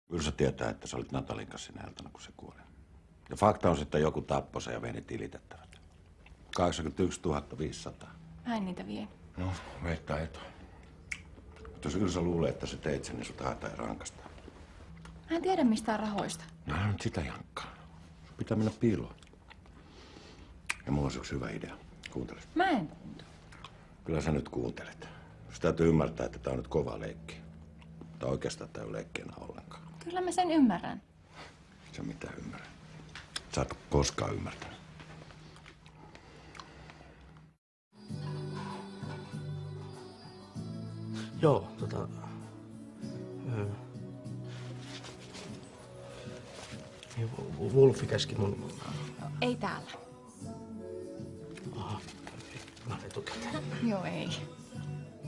Kyllä se tietää, että sä olit Natalin kanssa sinä iltana, kun se kuoli. Ja fakta on sitten joku tappoi sen ja vei ne tilitettävät. 81 500. Mä en niitä vie. No, veittää etu. Mutta jos Ylsä luulee, että sä teit sen, niin sut haetaan rankasta. Mä en tiedä mistään rahoista. No älä nyt sitä jankkaa. Sun pitää mennä piiloon. Ja mulla olisi yksi hyvä idea. Kuunteles. Mä en kuuntele. Kyllä sä nyt kuuntelet. Sä täytyy ymmärtää, että tää on nyt kova leikki. Tai oikeastaan tää ei ole leikki enää ollenkaan. Kyllä mä sen ymmärrän. Sä mitään ymmärrä. Sä et koskaan ymmärtänyt. Joo, Wolfi käski mun... Ei täällä. Aha, mä etukäteen. Joo, ei.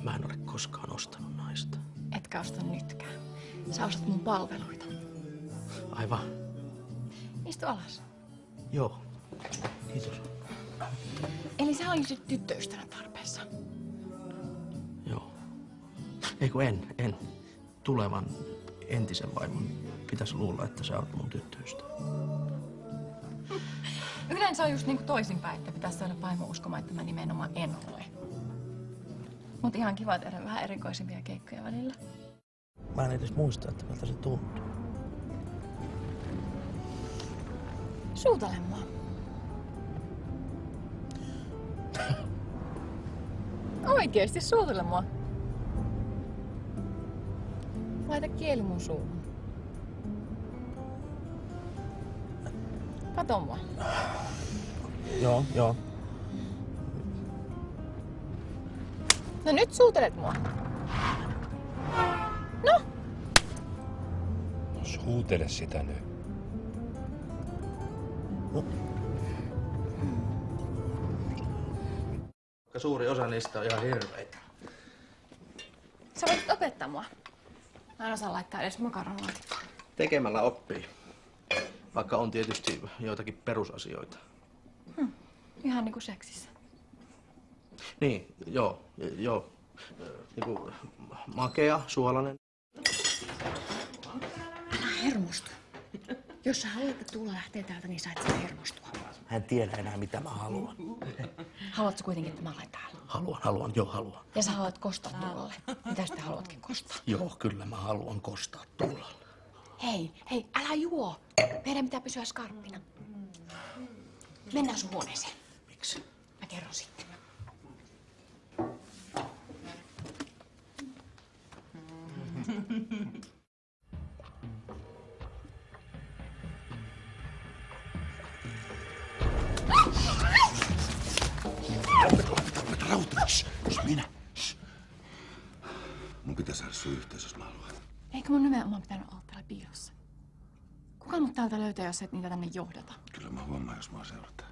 Mä en ole koskaan ostanut naista. Etkä osta nytkään. Sä ostat mun palveluita. Aivan. Istu alas. Joo, kiitos. Eli sä olisit tyttöystävän tarpeessa. Joo. Ei kun en. Tulevan entisen vaimon pitäisi luulla, että sä oot mun tyttöystävä. Yleensä on just niinku toisinpäin, että pitäisi saada vaimo uskomaan, että mä nimenomaan en ole. Mut ihan kiva tehdä vähän erikoisempia keikkoja välillä. Mä en edes muista, että miltä se tuntuu. Suutele mua. Oikeesti suutele mua. Laita kieli mun suuhun. Kato mua. Joo. No nyt suutelet mua. No! No suutele sitä nyt. No. Suuri osa niistä on ihan hirveitä. Sä voit opettaa mua. Mä en osaa laittaa edes makaronilaatikkoon. Tekemällä oppii. Vaikka on tietysti joitakin perusasioita. Ihan niinku seksissä. Niin, joo. Niinku makea, suolainen. Älä hermostu. Jos sä haluat, että Tuula lähtee täältä, niin sä et saa hermostua. Mä en tiedä enää, mitä mä haluan. Haluatko kuitenkin, että mä olen täällä? Haluan. Ja sä haluat kostaa Tuulalle. Mitä sitten haluatkin kostaa? Joo, kyllä mä haluan kostaa Tuulalle. Hei, älä juo. Meidän pitää pysyä skarppina. Mennään sun huoneeseen. Miksi? Mä kerron sitten. Rauta, rauta. Minä. Mun pitää saada sun yhteys, jos mä haluan. Eikö mun nimenomaan pitänyt olla täällä piilossa? Kuka mut täältä löytää, jos et niitä tänne johdata? Kyllä mä huomaan, jos mua seurataan.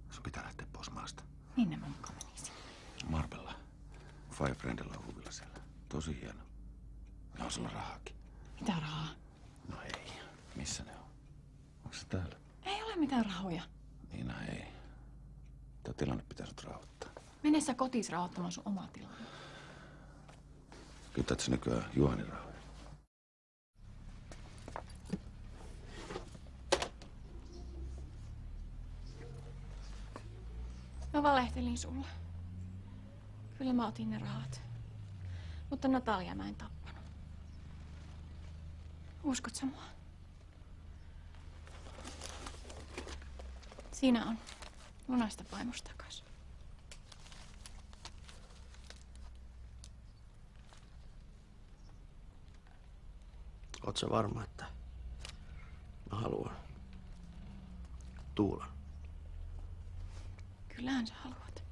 Sun pitää lähteä pois maasta. Minne mä mukaan menisin? Marbella. Firefriendilla on huvilla siellä. Tosi hieno. Ja on sulla rahaakin. Mitä rahaa? No ei. Missä ne on? Onko se täällä? Ei ole mitään rahoja. Niina ei. Tää tilanne pitää sut rauhoittaa. Mene sä kotiin rauhoittamaan sun omaa tilaa. Kytät sä nykyään Juhanin rahoja? Mä valehtelin sulle. Kyllä mä otin ne rahat. Mutta Natalia mä en tappanut. Uskot sä mua? Siinä on. Lunasta paimusta takas. Oot sä varma, että mä haluan Tuulan? Kyllähän sä haluat.